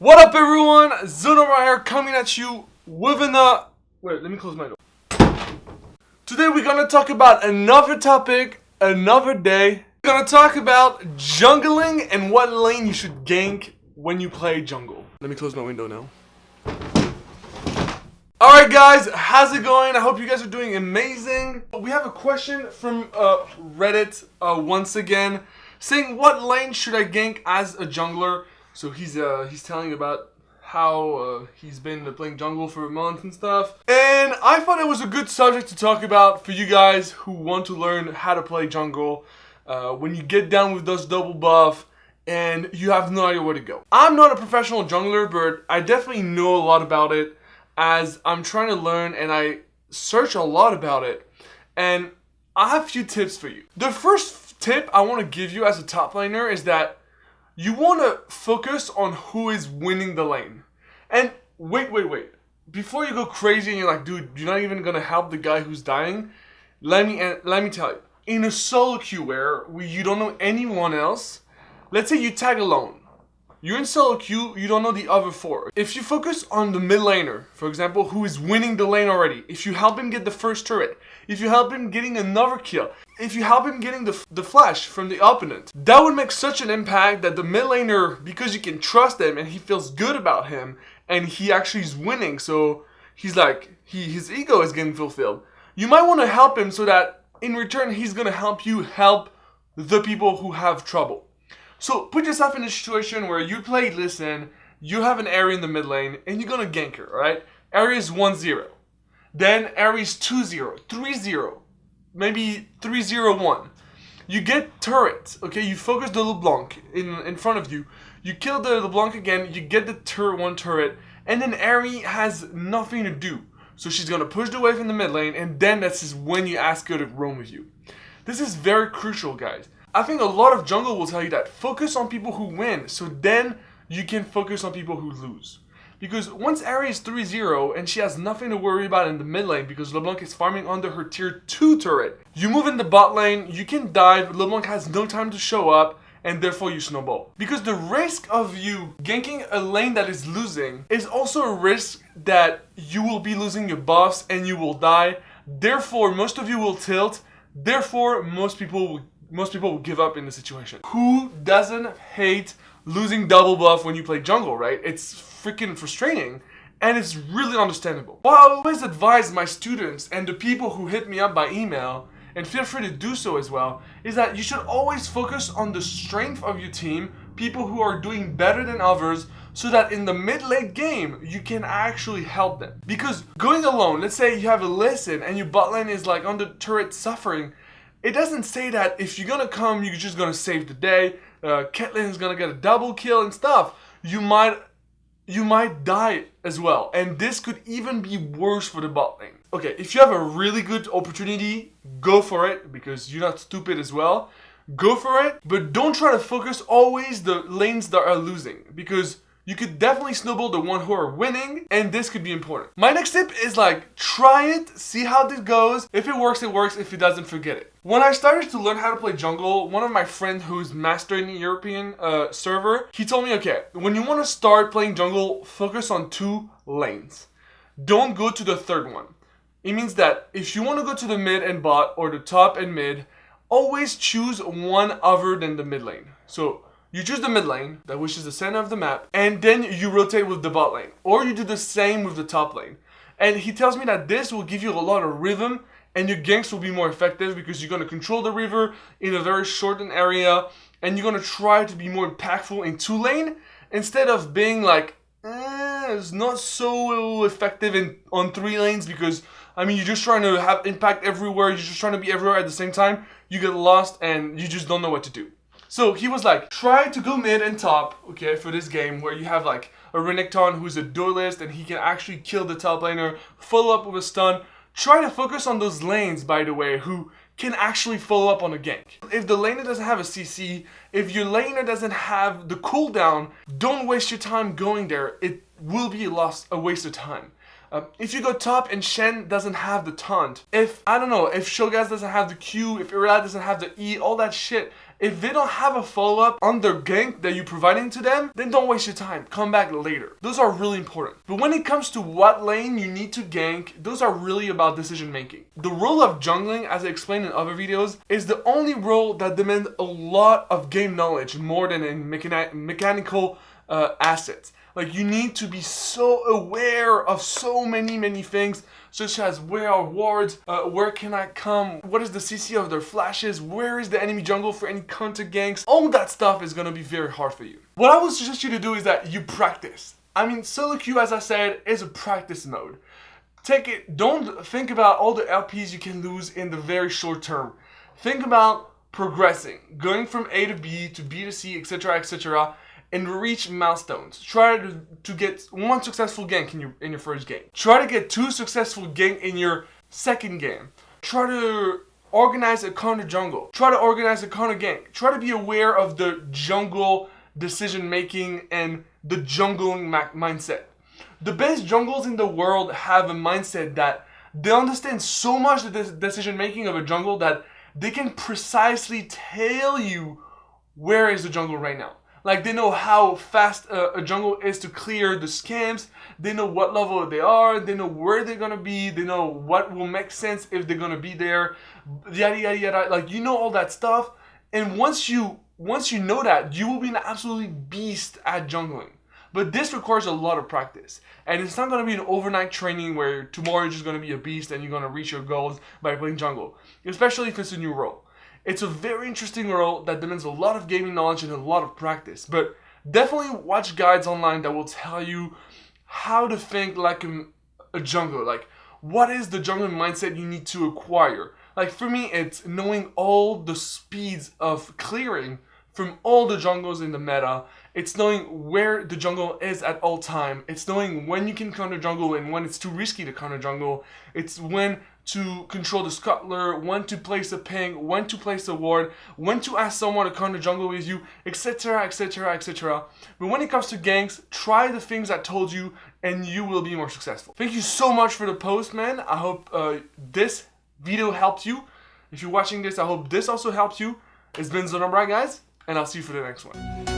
What up everyone, ZonoBRAH here coming at you with wait, let me close my door. Today we're gonna talk about another topic, another day. We're gonna talk about jungling and what lane you should gank when you play jungle. Let me close my window now. Alright guys, how's it going? I hope you guys are doing amazing. We have a question from Reddit once again, saying what lane should I gank as a jungler? So he's telling about how he's been playing jungle for a month and stuff. And I thought it was a good subject to talk about for you guys who want to learn how to play jungle when you get down with those double buff and you have no idea where to go. I'm not a professional jungler, but I definitely know a lot about it as I'm trying to learn and I search a lot about it. And I have a few tips for you. The first tip I want to give you as a top laner is that you want to focus on who is winning the lane. And wait. Before you go crazy and you're like, dude, you're not even going to help the guy who's dying. Let me tell you. In a solo queue where you don't know anyone else, let's say you tag alone. You're in solo queue, you don't know the other four. If you focus on the mid laner, for example, who is winning the lane already, if you help him get the first turret, if you help him getting another kill, if you help him getting the flash from the opponent, that would make such an impact that the mid laner, because you can trust him and he feels good about him, and he actually is winning, so he's like, his ego is getting fulfilled. You might want to help him so that in return, he's going to help you help the people who have trouble. So put yourself in a situation where you play Listen, you have an Ahri in the mid lane, and you're gonna gank her, right? Ahri is 1-0. Then Ahri is 2-0, 3-0, maybe 3-0-1. You get turret, okay? You focus the LeBlanc in front of you. You kill the LeBlanc again, you get the one turret, and then Ahri has nothing to do. So she's gonna push the wave in the mid lane, and then that's when you ask her to roam with you. This is very crucial, guys. I think a lot of jungle will tell you that focus on people who win, so then you can focus on people who lose. Because once Ahri is 3-0 and she has nothing to worry about in the mid lane because LeBlanc is farming under her tier 2 turret, you move in the bot lane, you can dive, LeBlanc has no time to show up, and therefore you snowball. Because the risk of you ganking a lane that is losing is also a risk that you will be losing your buffs and you will die. Therefore, most of you will tilt. Therefore, most people will give up in the situation. Who doesn't hate losing double buff when you play jungle, right? It's freaking frustrating and it's really understandable. What I always advise my students and the people who hit me up by email, and feel free to do so as well, is that you should always focus on the strength of your team, people who are doing better than others, so that in the mid-late game, you can actually help them. Because going alone, let's say you have a Listen and your bot lane is like on the turret suffering, it doesn't say that if you're gonna come, you're just gonna save the day. Caitlyn is gonna get a double kill and stuff. You might die as well, and this could even be worse for the bot lane. Okay, if you have a really good opportunity, go for it because you're not stupid as well. Go for it, but don't try to focus always the lanes that are losing because you could definitely snowball the one who are winning, and this could be important. My next tip is like, try it, see how this goes. If it works, it works. If it doesn't, forget it. When I started to learn how to play jungle, one of my friends who's mastering the European server, he told me, okay, when you want to start playing jungle, focus on 2 lanes. Don't go to the third one. It means that if you want to go to the mid and bot or the top and mid, always choose one other than the mid lane. So you choose the mid lane, which is the center of the map, and then you rotate with the bot lane. Or you do the same with the top lane. And he tells me that this will give you a lot of rhythm, and your ganks will be more effective because you're going to control the river in a very shortened area, and you're going to try to be more impactful in 2 lane, instead of being like, it's not so effective on 3 lanes because, I mean, you're just trying to have impact everywhere, you're just trying to be everywhere at the same time, you get lost and you just don't know what to do. So he was like, try to go mid and top, okay, for this game where you have like a Renekton who's a duelist and he can actually kill the top laner, follow up with a stun. Try to focus on those lanes, by the way, who can actually follow up on a gank. If the laner doesn't have a CC, if your laner doesn't have the cooldown, don't waste your time going there. It will be a waste of time. If you go top and Shen doesn't have the taunt, if Shogas doesn't have the Q, if Irelia doesn't have the E, all that shit, If they don't have a follow-up on their gank that you're providing to them, then don't waste your time. Come back later. Those are really important. But when it comes to what lane you need to gank, those are really about decision making. The role of jungling, as I explained in other videos, is the only role that demands a lot of game knowledge more than in mechanical assets. Like, you need to be so aware of so many things, such as where are wards, where can I come, what is the CC of their flashes, where is the enemy jungle for any counter ganks. All that stuff is gonna be very hard for you. What I would suggest you to do is that you practice. I mean, solo queue, as I said, is a practice mode. Take it, don't think about all the LPs you can lose in the very short term. Think about progressing, going from A to B to C, etc., etc., and reach milestones. Try to get 1 successful gank in your first game. Try to get 2 successful gank in your second game. Try to organize a counter jungle. Try to organize a counter gank. Try to be aware of the jungle decision making and the jungling mindset. The best jungles in the world have a mindset that they understand so much the decision making of a jungle that they can precisely tell you where is the jungle right now. Like, they know how fast a jungle is to clear the scams. They know what level they are. They know where they're gonna be. They know what will make sense if they're gonna be there. Yada yada yada. Like, you know all that stuff. And once you know that, you will be an absolutely beast at jungling. But this requires a lot of practice. And it's not gonna be an overnight training where tomorrow you're just gonna be a beast and you're gonna reach your goals by playing jungle. Especially if it's a new role. It's a very interesting role that demands a lot of gaming knowledge and a lot of practice. But definitely watch guides online that will tell you how to think like a jungler. Like, what is the jungler mindset you need to acquire? Like, for me, it's knowing all the speeds of clearing from all the jungles in the meta. It's knowing where the jungle is at all time. It's knowing when you can counter jungle and when it's too risky to counter jungle. It's when to control the scuttler, when to place a ping, when to place a ward, when to ask someone to counter jungle with you, etc, etc, etc. But when it comes to ganks, try the things I told you and you will be more successful. Thank you so much for the post, man. I hope this video helped you. If you're watching this, I hope this also helped you. It's been ZonoBRAH, guys, and I'll see you for the next one.